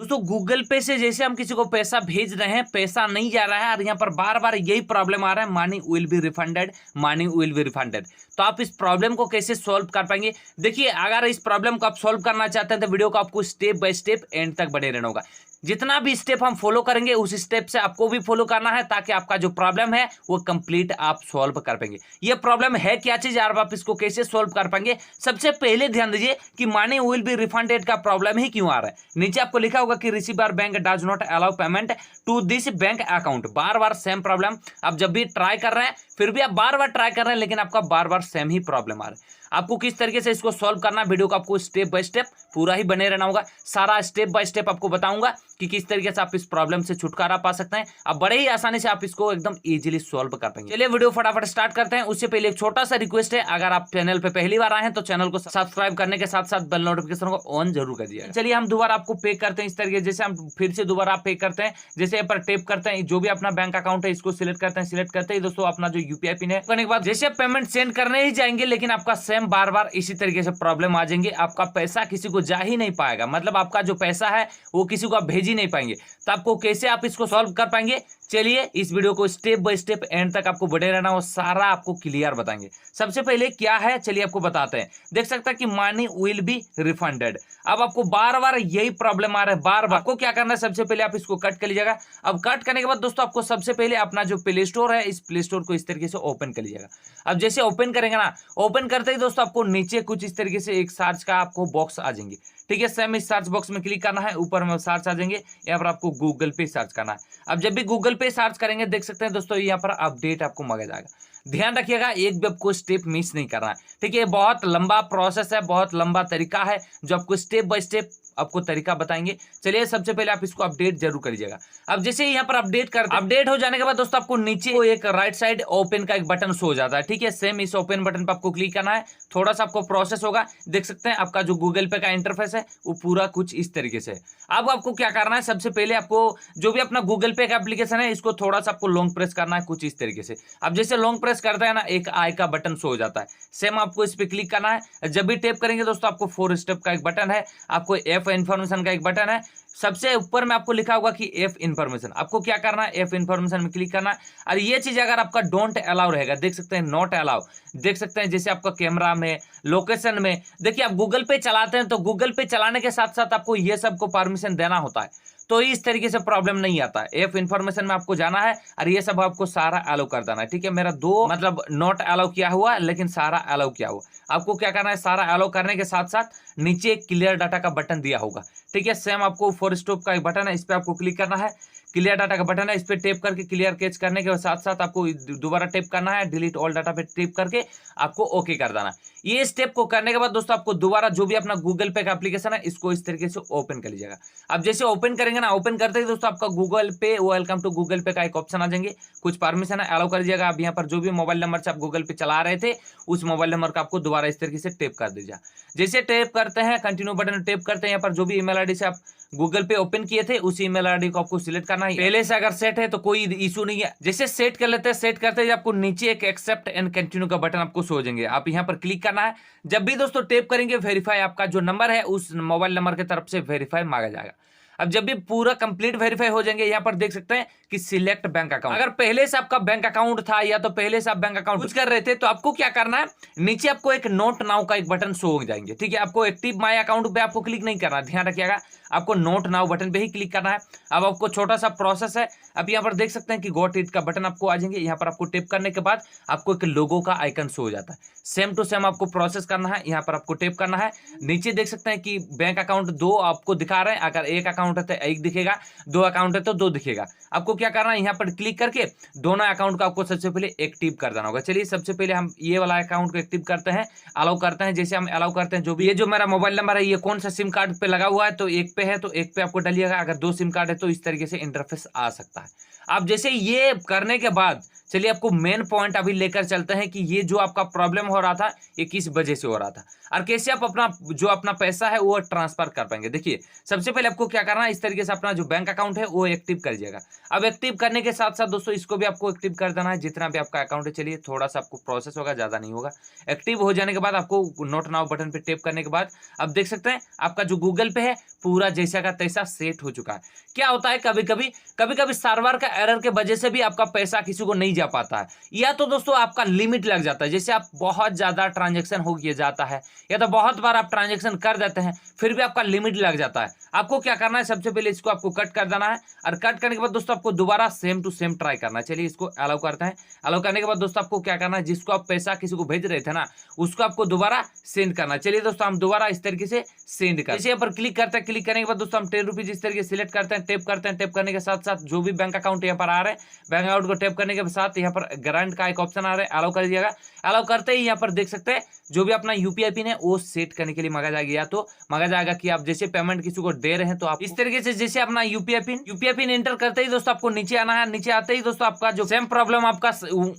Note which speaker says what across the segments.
Speaker 1: दोस्तों गूगल पे से जैसे हम किसी को पैसा भेज रहे हैं, पैसा नहीं जा रहा है और यहाँ पर बार बार यही प्रॉब्लम आ रहा है, money will be refunded, money will be refunded. तो आप इस प्रॉब्लम को कैसे सॉल्व कर पाएंगे? देखिए, अगर इस प्रॉब्लम को आप सॉल्व करना चाहते हैं तो वीडियो को आपको स्टेप बाय स्टेप एंड तक बने रहना होगा। जितना भी स्टेप हम फॉलो करेंगे उस स्टेप से आपको भी फॉलो करना है, ताकि आपका जो प्रॉब्लम है वो कंप्लीट आप सॉल्व कर पाएंगे। ये प्रॉब्लम है क्या चीज और आप इसको कैसे सॉल्व कर पाएंगे? सबसे पहले ध्यान दीजिए कि मनी विल बी रिफंडेड का प्रॉब्लम ही क्यों आ रहा है। नीचे आपको लिखा होगा कि receiver bank does not allow payment to this bank account. बार बार सेम प्रॉब्लम, आप जब भी ट्राई कर रहे हैं, फिर भी आप बार बार ट्राई कर रहे हैं, लेकिन आपका बार बार सेम ही प्रॉब्लम आ रहा है। आपको किस तरीके से इसको सॉल्व करना है, वीडियो को आपको स्टेप बाय स्टेप पूरा ही बने रहना होगा। सारा स्टेप बाय स्टेप आपको बताऊंगा कि किस तरीके से आप इस प्रॉब्लम से छुटकारा पा सकते हैं। अब बड़े ही आसानी से आप इसको एकदम इजीली सॉल्व कर पाएंगे। चलिए वीडियो फटाफट स्टार्ट करते हैं। उससे पहले एक छोटा सा रिक्वेस्ट है, अगर आप चैनल पे पहली बार आए हैं तो चैनल को सब्सक्राइब करने के साथ साथ बेल नोटिफिकेशन को ऑन जरूर कर दिया। चलिए हम दोबारा आपको पे करते हैं इस तरीके, जैसे हम फिर से दोबारा पे करते हैं। जैसे यहाँ पर टेप करते हैं, जो भी अपना बैंक अकाउंट है इसको सिलेक्ट करते हैं। सिलेक्ट करते ही दोस्तों अपना जो यूपीआई पिन है करने के बाद जैसे पेमेंट सेंड करने ही जाएंगे, लेकिन आपका सेम बार बार इसी तरीके से प्रॉब्लम आ जाएंगे। आपका पैसा किसी को जा ही नहीं पाएगा, मतलब आपका जो पैसा है वो किसी को आप भेज ही नहीं पाएंगे। तो आपको कैसे आप इसको सॉल्व कर पाएंगे? चलिए इस वीडियो को स्टेप बाय स्टेप एंड तक आपको बने रहना, वो सारा आपको क्लियर बताएंगे। सबसे पहले क्या है, चलिए आपको बताते हैं। देख सकते हैं कि मनी विल बी रिफंडेड। अब आपको बार बार यही प्रॉब्लम आ रहा है, बार बार। आपको क्या करना है, सबसे पहले आप इसको कट कर लीजिएगा। अब कट करने के बाद दोस्तों आपको सबसे पहले अपना जो प्ले स्टोर है, इस प्ले स्टोर को इस तरीके से ओपन कर लीजिएगा। अब जैसे ओपन करेंगे ना, ओपन करते ही दोस्तों आपको नीचे कुछ इस तरीके से एक सर्च का आपको बॉक्स आ जाएंगे। ठीक है, सेम इस सर्च बॉक्स में क्लिक करना है, ऊपर में सर्च आ जाएंगे। यहाँ पर आपको गूगल पे सर्च करना है। अब जब भी गूगल पे सर्च करेंगे, देख सकते हैं दोस्तों यहाँ पर अपडेट आपको मांगा जाएगा। ध्यान रखिएगा, एक भी आपको स्टेप मिस नहीं करना है। ठीक है, बहुत लंबा प्रोसेस है, बहुत लंबा तरीका है, जो आपको स्टेप बाय स्टेप आपको तरीका बताएंगे। चलिए सबसे पहले आप इसको अपडेट जरूर करिएगा। अब जैसे यहाँ पर अपडेट हो जाने के बाद दोस्तों आपको नीचे एक राइट साइड ओपन का एक बटन शो हो जाता है। ठीक है, सेम इस ओपन बटन पर आपको क्लिक करना है। थोड़ा सा आपको प्रोसेस होगा, देख सकते हैं आपका जो गूगल पे का इंटरफेस है वो पूरा कुछ इस तरीके से। अब आपको क्या करना है, सबसे पहले आपको जो भी अपना गूगल पे का एप्लीकेशन है इसको थोड़ा सा आपको लॉन्ग प्रेस करना है, कुछ इस तरीके से। अब जैसे लॉन्ग प्रेस करते हैं ना, एक आई का बटन शो हो जाता है। सेम आपको इस पे क्लिक करना है। जब भी टैप करेंगे दोस्तों आपको 4 स्टेप का एक बटन है, आपको एफ इन्फॉर्मेशन का एक बटन है। सबसे ऊपर में आपको लिखा होगा कि एफ इन्फॉर्मेशन, आपको क्या करना है, एफ इन्फॉर्मेशन में क्लिक करना है। और ये चीज अगर आपका डोंट अलाउ रहेगा, देख सकते हैं नॉट अलाउ, देख सकते हैं जैसे आपका कैमरा में, लोकेशन में। देखिए आप गूगल पे चलाते हैं तो गूगल पे चलाने के साथ साथ आपको ये सबको परमिशन देना होता है, तो इस तरीके से प्रॉब्लम नहीं आता है। एफ इन्फॉर्मेशन में आपको जाना है और ये सब आपको सारा अलाउ कर देना है। ठीक है, मेरा 2 मतलब नॉट अलाउ किया हुआ, लेकिन सारा अलाउ किया हुआ। आपको क्या करना है, सारा अलाउ करने के साथ साथ नीचे क्लियर डाटा का बटन दिया होगा। ठीक है, सेम आपको 4 स्टॉप का एक बटन है, इस पे आपको क्लिक करना है। क्लियर डाटा का बटन है, इस पे टेप करके क्लियर कैच करने के साथ साथ आपको दोबारा टेप करना है। डिलीट ऑल डाटा पे टेप करके आपको ओके कर देना। ये स्टेप को करने के बाद दोस्तों आपको दोबारा जो भी अपना गूगल पे का एप्लीकेशन है इसको इस तरीके से ओपन कर लीजिएगा। अब जैसे ओपन करेंगे ना, ओपन करते ही दोस्तों आपका गूगल पे वेलकम टू गूगल पे का एक ऑप्शन आ जाएंगे। कुछ परमिशन है, अलाउ कर दीजिएगा। अब यहाँ पर जो भी मोबाइल नंबर से आप गूगल पे चला रहे थे उस मोबाइल नंबर का आपको दोबारा इस तरीके से टेप कर दीजिए। जैसे टेप करते हैं, कंटिन्यू बटन टेप करते हैं, यहाँ पर जो भी ईमेल आईडी से आप गूगल पे ओपन किए थे उसी ईमेल आईडी को आपको सिलेक्ट करना है। पहले से अगर सेट है तो कोई इशू नहीं है। जैसे सेट कर लेते हैं, सेट करते ही आपको नीचे एक एक्सेप्ट एंड कंटिन्यू का बटन आपको शो हो जाएंगे, आप यहाँ पर क्लिक करना है। जब भी दोस्तों टेप करेंगे, वेरीफाई आपका जो नंबर है उस मोबाइल नंबर की तरफ से वेरीफाई मांगा जाएगा। अब जब भी पूरा कंप्लीट वेरीफाई हो जाएंगे, यहाँ पर देख सकते हैं कि सिलेक्ट बैंक अकाउंट। अगर पहले से आपका बैंक अकाउंट था या तो पहले से आप बैंक अकाउंट यूज कर रहे थे, तो आपको क्या करना है, नीचे आपको एक नोट नाउ का एक बटन शो हो जाएंगे। ठीक है, आपको एक्टिव माई अकाउंट पे आपको क्लिक नहीं करना, ध्यान रखिएगा, आपको नोट नाउ बटन पे ही क्लिक करना है। अब आपको छोटा सा प्रोसेस है। अब यहाँ पर देख सकते हैं कि गॉट इट का बटन आपको आ जाएंगे। यहाँ पर आपको टेप करने के बाद आपको एक लोगो का आइकन शो हो जाता है। सेम टू सेम आपको प्रोसेस करना है। यहाँ पर आपको टेप करना है। नीचे देख सकते हैं कि बैंक अकाउंट 2 आपको दिखा रहे हैं। अगर एक अकाउंट है तो 1 दिखेगा, 2 अकाउंट है तो 2 दिखेगा। आपको क्या करना है, यहाँ पर क्लिक करके दोनों अकाउंट को आपको सबसे पहले एक्टिव कर देना होगा। चलिए सबसे पहले हम ये वाला अकाउंट को एक्टिव करते हैं, अलाउ करते हैं। जैसे हम अलाउ करते हैं, जो भी ये जो मेरा मोबाइल नंबर है ये कौन सा सिम कार्ड पे लगा हुआ है, तो 1 पे है तो 1 पे आपको डालिएगा। अगर 2 सिम कार्ड है तो इस तरीके से इंटरफेस आ सकता है। आप जैसे ये करने के बाद चलिए आपको मेन पॉइंट अभी लेकर चलते हैं कि ये जो आपका प्रॉब्लम हो रहा था ये किस वजह से हो रहा था और कैसे आप अपना जो अपना पैसा है वो ट्रांसफर कर पाएंगे। देखिए सबसे पहले आपको क्या करना करना है, इस तरीके से अपना जो बैंक अकाउंट है वो एक्टिव करिएगा। अब एक्टिव करने के साथ साथ दोस्तों इसको भी आपको एक्टिव कर देना है, जितना भी आपका अकाउंट है। चलिए थोड़ा सा आपको प्रोसेस होगा, ज़्यादा नहीं होगा। एक्टिव हो जाने के बाद आपको नोट नाउ बटन पे टैप करने के बाद अब देख सकते हैं आपका जो गूगल पे है पूरा जैसा का तैसा सेट हो चुका है। क्या होता है कभी कभी सर्वर का एरर के वजह से भी आपका पैसा किसी को नहीं जा पाता है, या तो दोस्तों आपका लिमिट लग जाता है, जैसे आप बहुत ज्यादा ट्रांजैक्शन हो गया जाता है, या तो बहुत बार आप ट्रांजैक्शन कर देते हैं फिर भी आपका लिमिट लग जाता है। आपको क्या करना है, सबसे पहले इसको आपको कट कर देना है, और कट करने के बाद दोस्तों आपको दोबारा सेम टू सेम ट्राई करना है। चलिए इसको अलाउ करते हैं। अलाउ करने के बाद दोस्तों आपको क्या करना है, जिसको आप पैसा किसी को भेज रहे थे ना उसको आपको दोबारा सेंड करना है। चलिए दोस्तों हम दोबारा इस तरीके से सेंड कर, यहाँ पर क्लिक करते हैं। क्लिक करने के बाद दोस्तों हम 10 रुपीज इस तरीके सिलेक्ट करते हैं, टैप करते हैं। टैप करने के साथ साथ जो भी बैंक अकाउंट यहाँ पर आ रहे हैं, बैंक अकाउंट को टैप करने के साथ यहाँ पर ग्रांट का एक ऑप्शन आ रहा है, अलाउ कर दीजिएगा। अलाउ करते ही यहाँ पर देख सकते हैं जो भी अपना यूपीआई पिन है वो सेट करने के लिए मांगा जाएगा, या तो मांगा जाएगा कि आप जैसे पेमेंट किसी को दे रहे हैं तो आप इस तरीके से जैसे अपना यूपीआई पिन एंटर करते ही दोस्तों आपको नीचे आना है। नीचे आते ही दोस्तों आपका जो सेम प्रॉब्लम आपका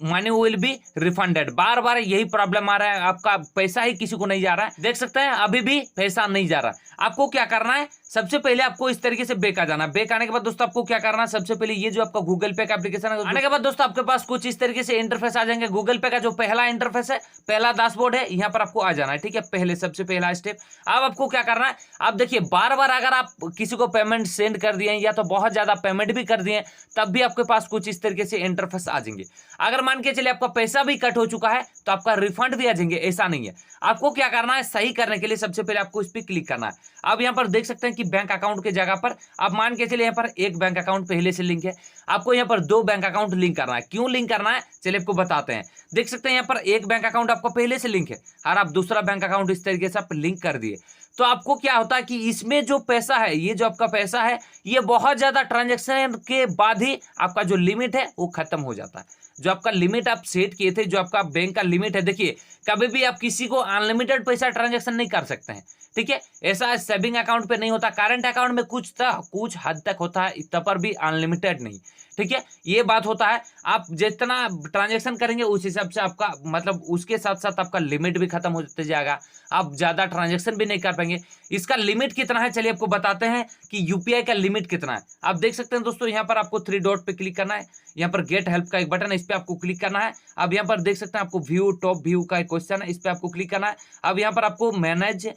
Speaker 1: मनी विल बी रिफंडेड, बार बार यही प्रॉब्लम आ रहा है, आपका पैसा ही किसी को नहीं जा रहा है। देख सकते हैं अभी भी पैसा नहीं जा रहा। आपको क्या करना है, सबसे पहले आपको इस तरीके से बैक आ जाना। बैक आने के बाद दोस्तों आपको क्या करना है, सबसे पहले ये जो आपका गूगल पे का एप्लीकेशन है, आने के बाद दोस्तों आपके पास कुछ इस तरीके से इंटरफेस आ जाएंगे। गूगल पे का जो पहला इंटरफेस है, पहला डैशबोर्ड है, यहाँ पर आपको आ जाना है। ठीक है, पहले सबसे पहला स्टेप। अब आपको क्या करना है, आप देखिए बार बार अगर आप किसी को पेमेंट सेंड कर दिए या तो बहुत ज्यादा पेमेंट भी कर दिए तब भी आपके पास कुछ इस तरीके से इंटरफेस आ जाएंगे। अगर मान के चलिए आपका पैसा भी कट हो चुका है तो आपका रिफंड भी आ जाएंगे, ऐसा नहीं है। आपको क्या करना है, सही करने के लिए सबसे पहले आपको इस पर क्लिक करना है। अब यहाँ पर देख सकते हैं कि बैंक अकाउंट के जगह पर आप मान के चलिए यहाँ पर एक बैंक अकाउंट पहले से लिंक है, आपको यहाँ पर 2 बैंक अकाउंट लिंक करना है। क्यों लिंक करना है चलिए आपको बताते हैं। देख सकते हैं यहाँ पर एक बैंक अकाउंट आपका पहले से लिंक है और आप दूसरा बैंक अकाउंट इस तरीके से आप लिंक कर दिए, तो आपको क्या होता है कि इसमें जो पैसा है, ये जो आपका पैसा है, ये बहुत ज्यादा ट्रांजैक्शन के बाद ही आपका जो लिमिट है वो खत्म हो जाता है। जो आपका लिमिट आप सेट किए थे, जो आपका बैंक का लिमिट है, देखिए कभी भी आप किसी को अनलिमिटेड पैसा ट्रांजैक्शन नहीं कर सकते हैं। ठीक है, ऐसा सेविंग अकाउंट पे नहीं होता, करंट अकाउंट में कुछ हद तक होता है, इतना पर भी अनलिमिटेड नहीं। ठीक है, ये बात होता है। आप जितना ट्रांजैक्शन करेंगे उस हिसाब से आपका मतलब उसके साथ साथ आपका लिमिट भी खत्म होते जाएगा, आप ज्यादा ट्रांजैक्शन भी नहीं कर पाएंगे। इसका लिमिट कितना है चलिए आपको बताते हैं कि यूपीआई का लिमिट कितना है। आप देख सकते हैं दोस्तों, यहाँ पर आपको 3 डॉट पे क्लिक करना है, यहाँ पर गेट हेल्प का एक बटन है, इस पे आपको क्लिक करना है। अब यहाँ पर देख सकते हैं आपको व्यू टॉप व्यू का एक क्वेश्चन है, इस पे आपको क्लिक करना है। अब यहाँ पर आपको मैनेज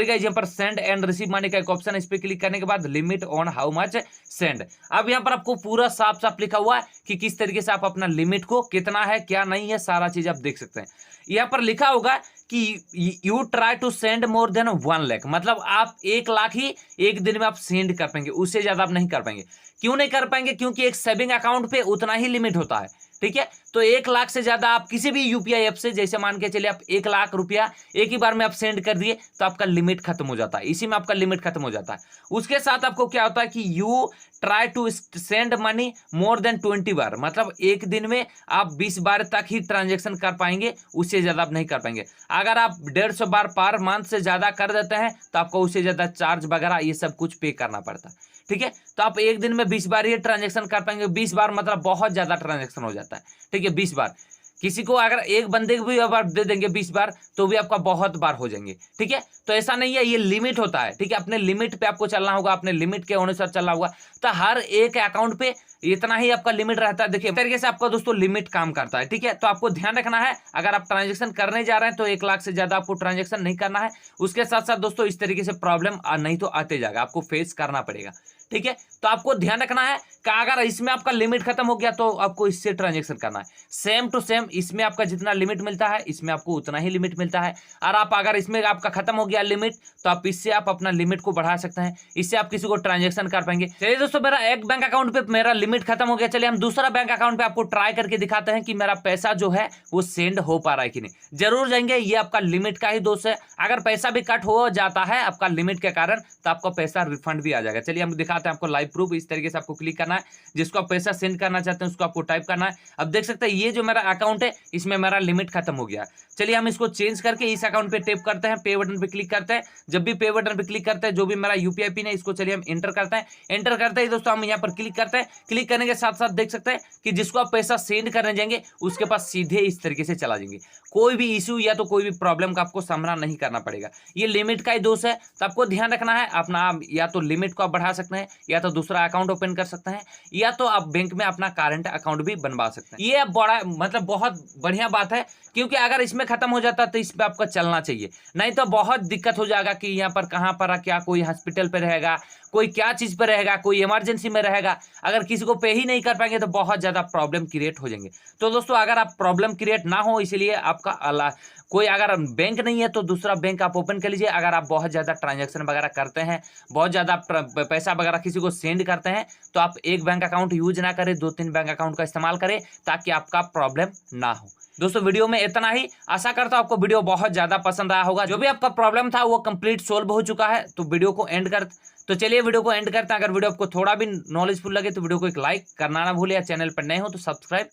Speaker 1: गाइस यहाँ पर सेंड एंड रिसीव मनी का एक ऑप्शन है, इस पे क्लिक करने के बाद limit on how much send. अब यहाँ पर आपको पूरा साफ साफ लिखा हुआ है कि किस तरीके से आप अपना लिमिट को कितना है क्या नहीं है सारा चीज आप देख सकते हैं। यहाँ पर लिखा होगा कि you try to send more than 1 lakh, मतलब आप 1 लाख ही एक दिन में आप सेंड कर पाएंगे, उससे ज्यादा आप नहीं कर पाएंगे। क्यों नहीं कर पाएंगे, क्योंकि एक सेविंग अकाउंट पे उतना ही लिमिट होता है। ठीक है, तो 1 लाख से ज्यादा आप किसी भी यूपीआई ऐप से, जैसे मान के चलिए आप 1 लाख रुपया एक ही बार में आप सेंड कर दिए तो आपका लिमिट खत्म हो जाता है, इसी में आपका लिमिट खत्म हो जाता है। उसके साथ आपको क्या होता है कि you try to send money more than 20 बार, मतलब एक दिन में आप 20 बार तक ही ट्रांजेक्शन कर पाएंगे, उससे ज्यादा आप नहीं कर पाएंगे। अगर आप 150 बार पर मंथ से ज्यादा कर देते हैं तो आपको उससे ज्यादा चार्ज वगैरह ये सब कुछ पे करना पड़ता है। ठीक है, तो आप एक दिन में 20 बार ये ट्रांजेक्शन कर पाएंगे। 20 बार मतलब बहुत ज्यादा ट्रांजेक्शन हो जाता है। ठीक है, 20 बार किसी को अगर एक बंदे को भी अगर दे देंगे 20 बार तो भी आपका बहुत बार हो जाएंगे। ठीक है, तो ऐसा नहीं है, ये लिमिट होता है। ठीक है, अपने लिमिट पे आपको चलना होगा, अपने लिमिट के अनुसार चलना होगा। तो हर एक अकाउंट पे इतना ही आपका लिमिट रहता है। देखिए तरीके से आपका दोस्तों लिमिट काम करता है। ठीक है, तो आपको ध्यान रखना है, अगर आप ट्रांजेक्शन करने जा रहे हैं तो 1 लाख से ज्यादा आपको ट्रांजेक्शन नहीं करना है। उसके साथ साथ दोस्तों इस तरीके से प्रॉब्लम नहीं तो आते जाएगा, आपको फेस करना पड़ेगा। ठीक है, तो आपको ध्यान रखना है कि अगर इसमें आपका लिमिट खत्म हो गया तो आपको इससे ट्रांजेक्शन करना है। सेम टू सेम इसमें आपका जितना लिमिट मिलता है इसमें आपको उतना ही लिमिट मिलता है। और आप अगर इसमें आपका खत्म हो गया लिमिट तो आप इससे आप अपना लिमिट को बढ़ा सकते हैं, इससे आप किसी को ट्रांजेक्शन कर पाएंगे। चलिए दोस्तों, मेरा एक बैंक अकाउंट पे मेरा लिमिट खत्म हो गया, चलिए हम दूसरा बैंक अकाउंट पे आपको ट्राई करके दिखाते हैं कि मेरा पैसा जो है वो सेंड हो पा रहा है कि नहीं। जरूर जाएंगे, ये आपका लिमिट का ही दोष है। अगर पैसा भी कट हो जाता है आपका लिमिट के कारण तो आपका पैसा रिफंड भी आ जाएगा। चलिए हम दिखाते हैं आपको लाइव प्रूफ। इस तरीके से आपको क्लिक करना है, जिसको आप पैसा सेंड करना चाहते हैं उसको आपको टाइप करना है। अब देख सकते हैं ये जो मेरा अकाउंट है इसमें मेरा लिमिट खत्म हो गया। चलिए हम इसको चेंज करके इस अकाउंट पे टैप करते हैं, पे बटन पे क्लिक करते हैं। जब भी पे बटन पे क्लिक करते हैं जो भी मेरा यूपीआई पिन है इसको चलिए हम एंटर करते हैं। एंटर करते ही दोस्तों हम यहाँ पर क्लिक करते हैं। क्लिक करने के साथ साथ देख सकते हैं कि जिसको आप पैसा सेंड करने जाएंगे उसके पास सीधे इस तरीके से चला जाएंगे। कोई भी इशू या तो कोई भी प्रॉब्लम का आपको सामना नहीं करना पड़ेगा। ये लिमिट का ही दोष है, तो आपको ध्यान रखना है अपना, या तो लिमिट को आप बढ़ा सकते हैं या तो दूसरा अकाउंट ओपन कर सकते हैं, या तो आप बैंक में अपना करंट अकाउंट भी बनवा सकते हैं। ये बड़ा मतलब बहुत बढ़िया बात है, क्योंकि अगर इसमें खत्म हो जाता तो इस पे आपको चलना चाहिए, नहीं तो बहुत दिक्कत हो जाएगा कि यहाँ पर कहाँ पर क्या कोई हॉस्पिटल पे रहेगा, कोई क्या चीज पे रहेगा, कोई इमरजेंसी में रहेगा, अगर किसी को पे ही नहीं कर पाएंगे तो बहुत ज्यादा प्रॉब्लम क्रिएट हो जाएंगे। तो दोस्तों अगर आप प्रॉब्लम क्रिएट ना हो इसलिए आपका कोई अगर बैंक नहीं है तो दूसरा बैंक आप ओपन कर लीजिए। अगर आप बहुत ज्यादा ट्रांजैक्शन वगैरह करते हैं, बहुत ज्यादा पैसा वगैरह किसी को सेंड करते हैं, तो आप एक बैंक अकाउंट यूज ना करें, 2-3 बैंक अकाउंट का इस्तेमाल करें ताकि आपका प्रॉब्लम ना हो। दोस्तों वीडियो में इतना ही, आशा करता हूं आपको वीडियो बहुत ज्यादा पसंद आया होगा। जो भी आपका प्रॉब्लम था वो कंप्लीट सोल्व हो चुका है, तो वीडियो को एंड कर तो चलिए वीडियो को एंड करते हैं। अगर वीडियो आपको थोड़ा भी नॉलेजफुल लगे तो वीडियो को एक लाइक करना ना भूले, या चैनल पर नए हो तो सब्सक्राइब